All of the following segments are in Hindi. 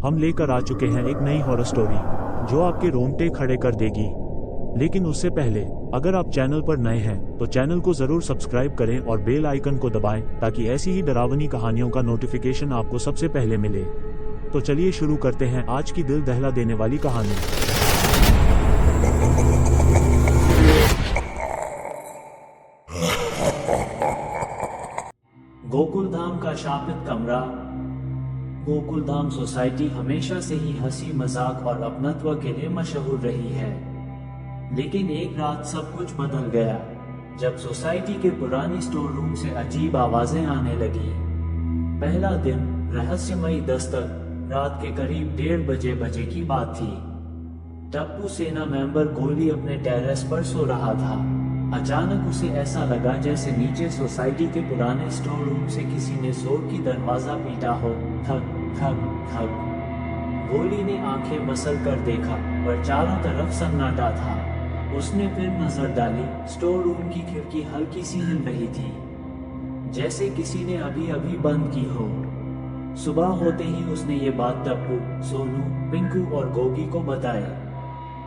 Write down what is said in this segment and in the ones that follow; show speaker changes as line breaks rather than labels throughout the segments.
हम लेकर आ चुके हैं एक नई हॉरर स्टोरी जो आपके रोंगटे खड़े कर देगी। लेकिन उससे पहले अगर आप चैनल पर नए हैं तो चैनल को जरूर सब्सक्राइब करें और बेल आइकन को दबाएं ताकि ऐसी ही डरावनी कहानियों का नोटिफिकेशन आपको सबसे पहले मिले। तो चलिए शुरू करते हैं आज की दिल दहला देने वाली कहानी।
गोकुलधाम का शापित कमरा। गोकुलधाम सोसाइटी हमेशा से ही हंसी मजाक और अपनत्व के लिए मशहूर रही है, लेकिन एक रात सब कुछ बदल गया जब सोसाइटी के पुरानी स्टोर रूम से अजीब आवाजें आने लगी। पहला दिन रहस्यमयी दस्तक। रात के करीब 1:30 बजे की बात थी। टप्पू सेना मेंबर गोली अपने टेरेस पर सो रहा था। अचानक उसे ऐसा लगा जैसे नीचे सोसाइटी के पुराने स्टोर रूम से किसी ने जोर की दरवाजा पीटा हो। ठक ठक ठक। गोली ने आंखें मसल कर देखा पर चारों तरफ सन्नाटा था। उसने फिर नजर डाली। स्टोर रूम की खिड़की हल्की सी हिल रही थी, जैसे किसी ने अभी अभी बंद की हो। सुबह होते ही उसने ये बात टप्पू, सोनू, पिंकू और गोगी को बताई।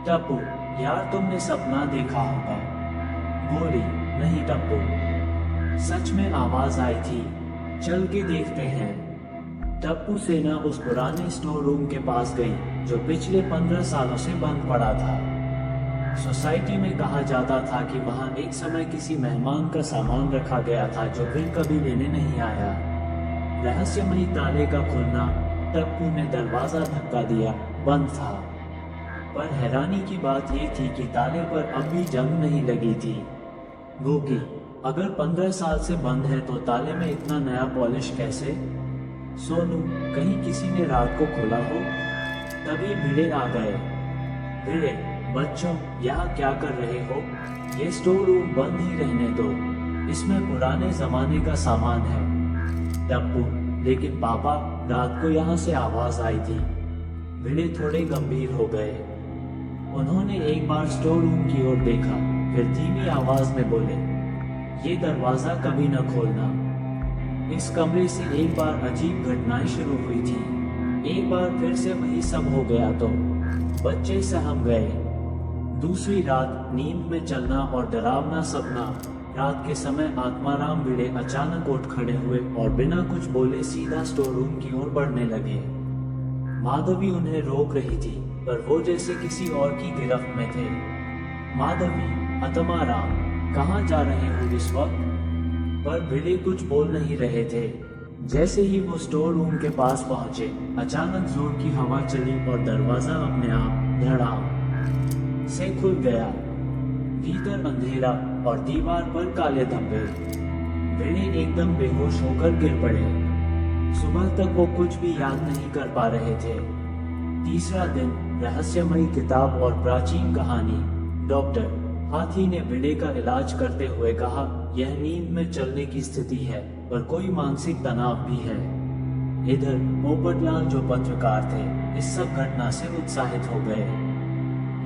टप्पू, यार तुमने सपना देखा होगा। गोली, नहीं टप्पू, सच में आवाज आई थी, चल के देखते हैं। टप्पू सेना उस पुराने स्टोर रूम के पास गई जो पिछले 15 सालों से बंद पड़ा था। सोसाइटी में कहा जाता था कि वहां एक समय किसी मेहमान का सामान रखा गया था जो फिर कभी लेने नहीं आया। रहस्यमयी ताले का खुलना। टप्पू ने दरवाजा धक्का दिया, बंद था। पर हैरानी की बात यह थी कि ताले पर अब भी जंग नहीं लगी थी। गोगी, अगर 15 साल से बंद है तो ताले में इतना नया पॉलिश कैसे? सोनू, कहीं किसी ने रात को खोला हो? तभी भिड़े आ गए। भिड़े, बच्चों, यहाँ क्या कर रहे हो? ये स्टोर रूम बंद ही रहने दो, इसमें पुराने जमाने का सामान है। टप्पू, लेकिन पापा, रात को यहाँ से आवाज आई थी। भिड़े थोड़े गंभीर हो गए। उन्होंने एक बार स्टोर रूम की ओर देखा, फिर धीमी आवाज में बोले, ये दरवाजा कभी न खोलना। इस कमरे से एक बार अजीब घटनाएं शुरू हुई थी। एक बार फिर से वही सब हो गया तो बच्चे सहम गए। दूसरी रात नींद में चलना और डरावना सपना। रात के समय आत्माराम भिड़े अचानक उठ खड़े हुए और बिना कुछ बोले सीधा स्टोर रूम की ओर बढ़ने लगे। माधवी उन्हें रोक रही थी पर वो जैसे किसी और की गिरफ्त में थे। माधवी, आत्माराम, कहाँ जा रहे हो इस वक्त? पर भिड़े कुछ बोल नहीं रहे थे। जैसे ही वो स्टोर रूम के पास पहुंचे, अचानक जोर की हवा चली और दरवाजा अपने आप धड़ाम से खुल गया। भीतर अंधेरा और दीवार पर काले धब्बे। भिड़े एकदम बेहोश होकर गिर पड़े। सुबह तक वो कुछ भी याद नहीं कर पा रहे थे। तीसरा दिन रहस्यमयी किताब और प्राचीन कहानी। डॉक्टर हाथी ने भिड़े का इलाज करते हुए कहा, यह नींद में चलने की स्थिति है पर कोई मानसिक तनाव भी है। इधर पोपटलाल जो पत्रकार थे इस सब घटना से उत्साहित हो गए।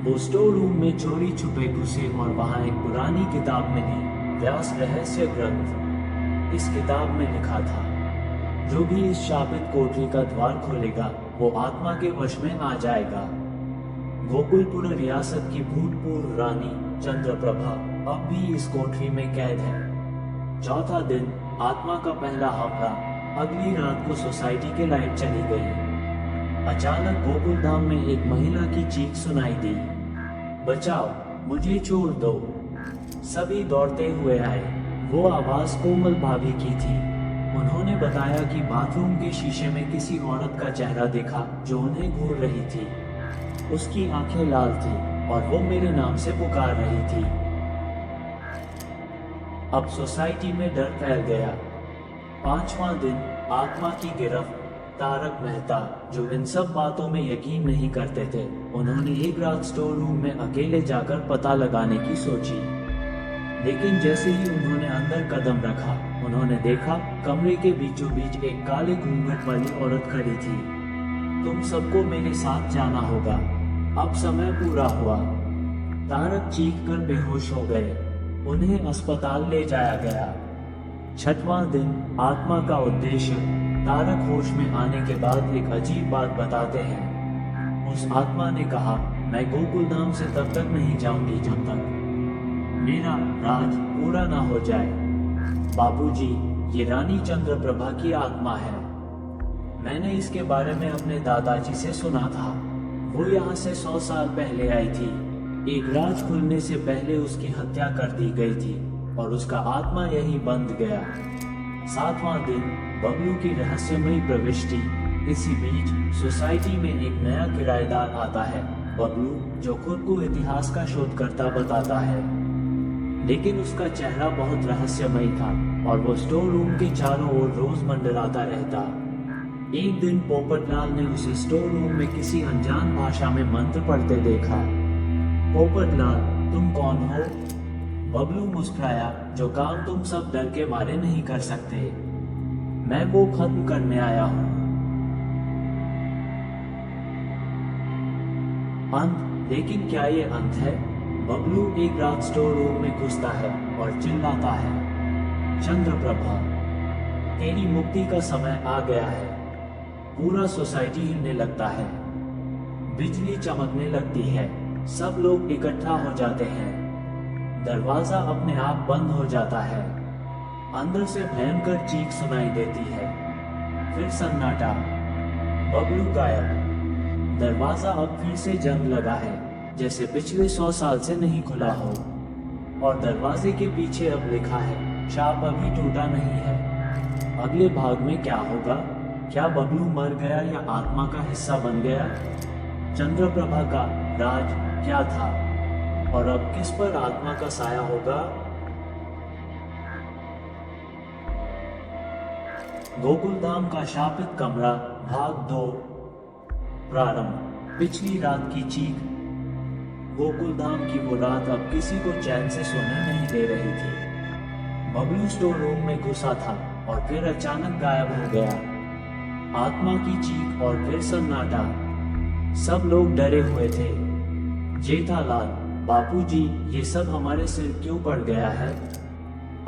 वो स्टोर रूम में चोरी छुपे घुसे और वहां एक पुरानी किताब मिली, व्यास रहस्य ग्रंथ। इस किताब में लिखा था, जो भी इस शापित कोठरी का द्वार खोलेगा वो आत्मा के वश में आ जाएगा। गोकुलपुर रियासत की भूतपूर्व रानी चंद्रप्रभा अब भी इस कोठरी में कैद है। चौथा दिन आत्मा का पहला हमला। अगली रात को सोसाइटी के लाइट चली गई। अचानक गोकुलधाम में एक महिला की चीख सुनाई दी, बचाओ, मुझे छोड़ दो। सभी दौड़ते हुए आए। वो आवाज कोमल भाभी की थी। उन्होंने बताया कि बाथरूम के शीशे में किसी औरत का चेहरा देखा जो उन्हें घूर रही थी। उसकी आंखें लाल थी और वो मेरे नाम से पुकार रही थी। अब सोसाइटी में डर फैल गया। 5वां दिन आत्मा की गिरफ्त। तारक मेहता, जो इन सब बातों में यकीन नहीं करते थे, उन्होंने एक रात स्टोर रूम में अकेले जाकर पता लगाने की सोची। लेकिन जैसे ही उन्होंने अंदर कदम रखा, उन्होंने देखा कमरे के बीचों बीच एक काले घूंघट वाली औरत खड़ी थी। तुम सबको मेरे साथ जाना होगा, अब समय पूरा हुआ। तारक चीखकर बेहोश हो गए। उन्हें अस्पताल ले जाया गया। 6वां दिन आत्मा का उद्देश्य। तारक होश में आने के बाद एक अजीब बात बताते हैं। उस आत्मा ने कहा, मैं गोकुल धाम से तब तक नहीं जाऊंगी जब तक मेरा राज पूरा ना हो जाए। बाबूजी, ये रानी चंद्रप्रभा की आत्मा है। मैंने इसके बारे में अपने दादाजी से सुना था। वो यहाँ से 100 साल पहले आई थी। एक राज खुलने से पहले उसकी हत्या कर दी गई थी और उसका आत्मा यहीं बंध गया। 7वां दिन बबलू की रहस्यमयी प्रविष्टि। इसी बीच सोसाइटी में एक नया किराएदार आता है, बबलू, जो खुद को इतिहास का शोधकर्ता बताता है। लेकिन उसका चेहरा बहुत रहस्यमयी था और वो स्टोर रूम के चारों ओर रोज मंडराता रहता। एक दिन पोपटलाल ने उसे स्टोर रूम में किसी अनजान भाषा में मंत्र पढ़ते देखा। पोपटलाल, तुम कौन हो? बबलू मुस्कुराया, जो काम तुम सब डर के मारे नहीं कर सकते, मैं वो खत्म करने आया हूँ। अंत। लेकिन क्या ये अंत है? बबलू एक रात स्टोर रूम में घुसता है और चिल्लाता है, चंद्रप्रभा, तेरी मुक्ति का समय आ गया है। पूरा सोसाइटी हिलने लगता है, बिजली चमकने लगती है, सब लोग इकट्ठा हो जाते हैं, दरवाजा अपने आप बंद हो जाता है, अंदर से भयंकर चीख सुनाई देती है, फिर सन्नाटा, बबलू गायब। दरवाजा अब फिर से जंग लगा है, जैसे पिछले 100 साल से नहीं खुला हो, और दरवाजे के पीछे अब लिखा है, शाप अभी टूटा नहीं है। अगले भाग में क्या होगा? क्या बबलू मर गया या आत्मा का हिस्सा बन गया? चंद्रप्रभा का राज क्या था और अब किस पर आत्मा का साया होगा? गोकुलधाम का शापित कमरा, भाग 2। प्रारंभ। पिछली रात की चीख। गोकुलधाम की वो रात अब किसी को चैन से सोने नहीं दे रही थी। बबलू स्टोर रूम में घुसा था और फिर अचानक गायब हो गया। आत्मा की चीख और फिर सन्नाटा। सब लोग डरे हुए थे। जेठालाल, बापूजी, ये सब हमारे सिर क्यों पड़ गया है?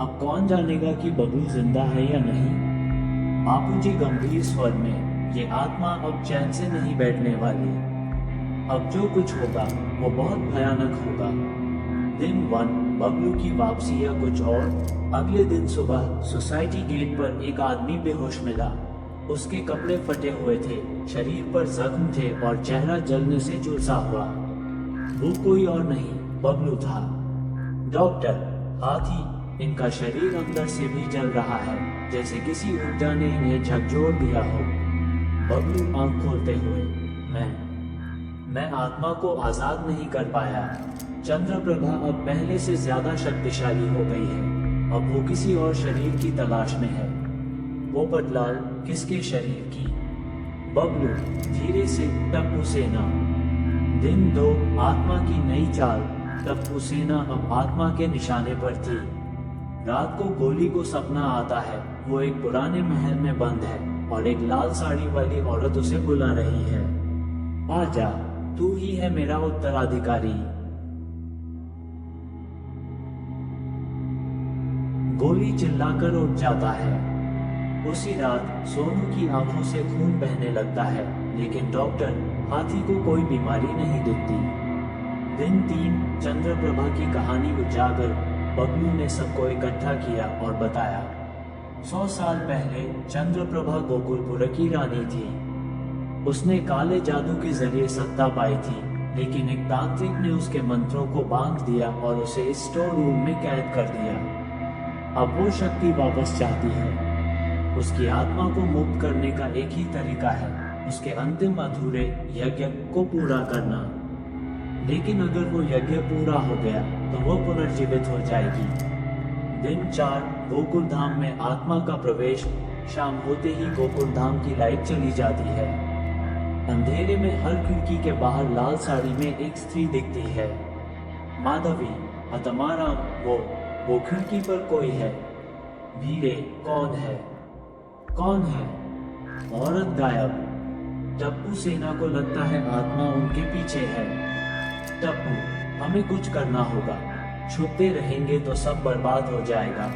अब कौन जानेगा कि बबलू जिंदा है या नहीं? बापूजी गंभीर स्वर में, ये आत्मा अब चैन से नहीं बैठने वाली। अब जो कुछ होगा वो बहुत भयानक होगा। दिन 1, बबलू की वापसी या कुछ और। अगले दिन सुबह सोसाइटी गेट पर एक आदमी बेहोश मिला। उसके कपड़े फटे हुए थे, शरीर पर जख्म थे और चेहरा जलने से झुलसा हुआ। वो कोई और नहीं, बबलू था। डॉक्टर, हाथी, इनका शरीर अंदर से भी जल रहा है, जैसे किसी ऊर्जा ने इन्हें झकझोर दिया हो। बबलू आंख खोलते हुए, मैं आत्मा को आजाद नहीं कर पाया। चंद्रप्रभा अब पहले से ज्यादा शक्तिशाली हो गई है। अब वो किसी और शरीर की तलाश में है। पोपटलाल, किसके शरीर की? बबलू धीरे से, टप्पू सेना। दिन 2, आत्मा की नई चाल। टप्पू सेना अब आत्मा के निशाने पर थी। रात को गोली को सपना आता है, वो एक पुराने महल में बंद है और एक लाल साड़ी वाली औरत उसे बुला रही है। आजा, तू ही है मेरा उत्तराधिकारी। गोली चिल्लाकर उठ जाता है। उसी रात सोनू की आंखों से खून बहने लगता है, लेकिन डॉक्टर, हाथी को कोई बीमारी नहीं दिखती। दिन 3, चंद्रप्रभा की कहानी उजागर। बबलू ने सबको इकट्ठा किया और बताया, 100 साल पहले चंद्रप्रभा गोकुलपुर की रानी थी। उसने काले जादू के जरिए सत्ता पाई थी, लेकिन एक तांत्रिक ने उसके मंत्रों को बांध दिया और उसे इस स्टोर रूम में कैद कर दिया। अब वो शक्ति वापस चाहती है। उसकी आत्मा को मुक्त करने का एक ही तरीका है, उसके अंतिम अधूरे यज्ञ को पूरा करना। लेकिन अगर वो यज्ञ पूरा हो गया तो वो पुनर्जीवित हो जाएगी। दिन 4, गोकुलधाम में आत्मा का प्रवेश। शाम होते ही गोकुलधाम की लाइट चली जाती है। अंधेरे में हर खिड़की के बाहर लाल साड़ी में एक स्त्री दिखती है। माधवी, हतमाराम, वो खिड़की पर कोई है। भीड़े, कौन है? कौन है? औरत गायब। टप्पू सेना को लगता है आत्मा उनके पीछे है। टप्पू, हमें कुछ करना होगा, छुपते रहेंगे तो सब बर्बाद हो जाएगा।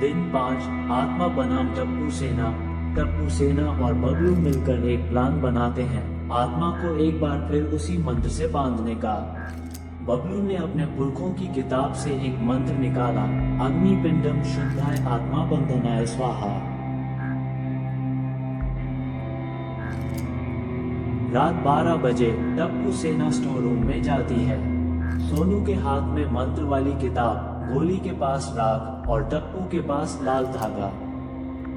दिन 5, आत्मा बनाम टप्पू सेना। टप्पू सेना और बबलू मिलकर एक प्लान बनाते हैं आत्मा को एक बार फिर उसी मंत्र से बांधने का। बबलू ने अपने पुरखों की किताब से एक मंत्र निकाला, अग्नि पिंडम शुद्धाय आत्मा बंधनाय स्वाहा। रात 12 बजे टप्पू सेना स्टोर रूम में जाती है। सोनू के हाथ में मंत्र वाली किताब, गोली के पास राग और टप्पू के पास लाल धागा।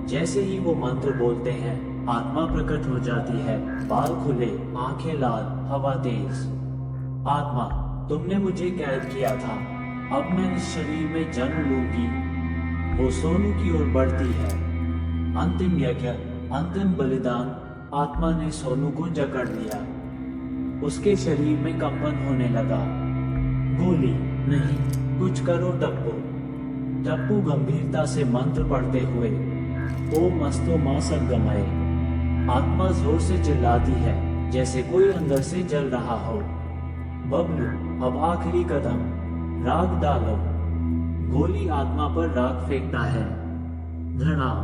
जैसे ही वो मंत्र बोलते हैं आत्मा प्रकट हो जाती है, बाल खुले, आंखें लाल, हवा तेज। आत्मा, तुमने मुझे कैद किया था, अब मैं इस शरीर में जन्म लूंगी। वो सोनू की ओर बढ़ती है। अंतिम यज्ञ, अंतिम बलिदान। आत्मा ने सोनू को जकड़ लिया। उसके शरीर में कंपन होने लगा। गोली, नहीं, कुछ करो टप्पू। टप्पू गंभीरता से मंत्र पढ़ते हुए, ओम अस्तो मा सद्गमय। आत्मा जोर से चिल्लाती है जैसे कोई अंदर से जल रहा हो। बबलू, अब आखिरी कदम, राग डालो। गोली आत्मा पर राग फेंकता है। धड़ाम,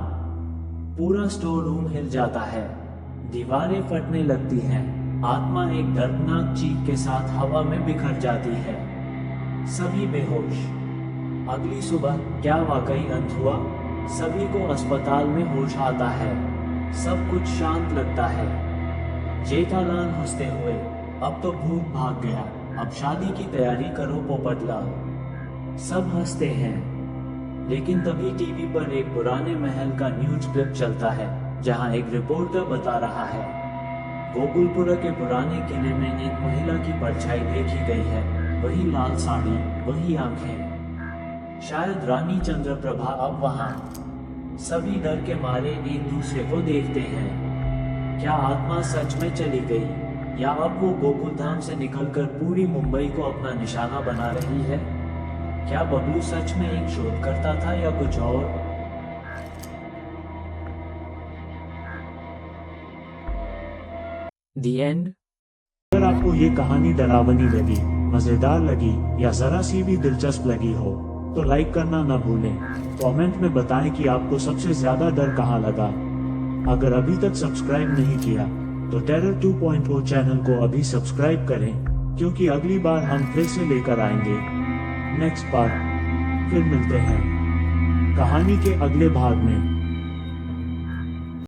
पूरा स्टोर रूम हिल जाता है, दीवारें फटने लगती हैं। आत्मा एक दर्दनाक चीख के साथ हवा में बिखर जाती है। सभी बेहोश। अगली सुबह क्या वाकई अंत हुआ? सभी को अस्पताल में होश आता है। सब कुछ शांत लगता है। जेठालाल हंसते हुए, अब तो भूत भाग गया, अब शादी की तैयारी करो पोपटलाल। सब हंसते हैं। लेकिन तभी टीवी पर एक पुराने महल का न्यूज क्लिप चलता है जहां एक रिपोर्टर बता रहा है, गोकुलपुरा के पुराने किले में एक महिला की परछाई देखी गई है। वही लाल साड़ी, वही आंखें, शायद रानी चंद्रप्रभा अब वहां। सभी डर के मारे एक दूसरे को देखते हैं। क्या आत्मा सच में चली गई या अब वो गोकुलधाम से निकलकर पूरी मुंबई को अपना निशाना बना रही है? क्या बबलू सच में एक शोधकर्ता था या कुछ और? The end।
अगर आपको ये कहानी डरावनी लगी, मजेदार लगी या जरा सी भी दिलचस्प लगी हो तो लाइक करना ना भूलें। कमेंट में बताएं कि आपको सबसे ज्यादा डर कहाँ लगा। अगर अभी तक सब्सक्राइब नहीं किया तो टेरर 2.0 चैनल को अभी सब्सक्राइब करें, क्योंकि अगली बार हम फिर से लेकर आएंगे नेक्स्ट पार्ट। फिर मिलते हैं कहानी के अगले भाग में।